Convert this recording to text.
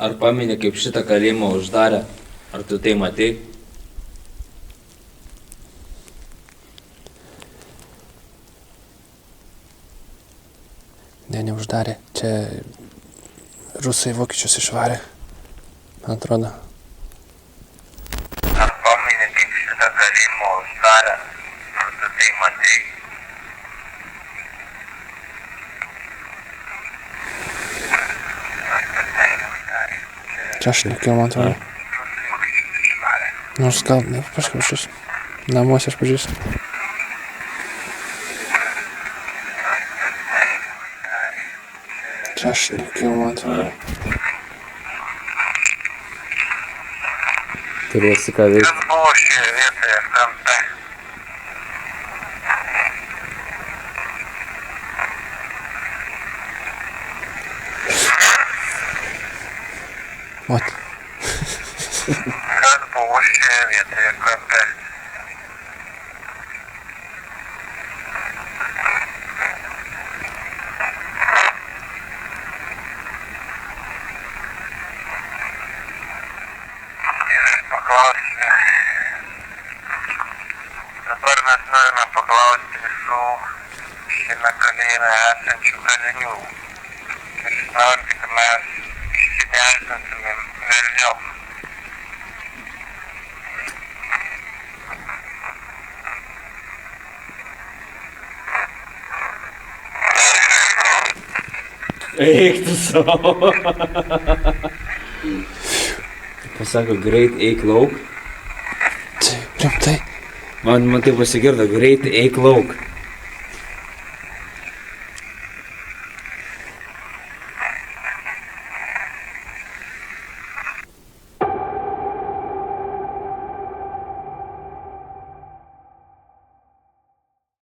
Ar pameni, kaip šitą kalėjimą uždarė? Ar tu tai matei? Ne, neuždarė. Čia rusai vokiečius išvarė, man atrodo. Ar pameni, kaip šitą kalėjimą uždarė? Ar tu tai matei? Čia aš nekėjau, man atrodo. Nors gal, ne, kažkaip namuose aš pažiūrėsiu. Čia aš nekėjau, man atrodo. Turėsi ką veikti. Kas buvo šioje vietoje kampe? Vat. Kas buvo šioje vietoje kampe? Ir paklausime. Dabar mes norime paklausti visų šiame kalėjime esančių kalinių. Ir žinoti, kad mes išsidelsintumėm vėliau. Eik tu savo. Pasako, greit eik lauk. Tai rimtai. Man tai pasigirdo, greit eik lauk.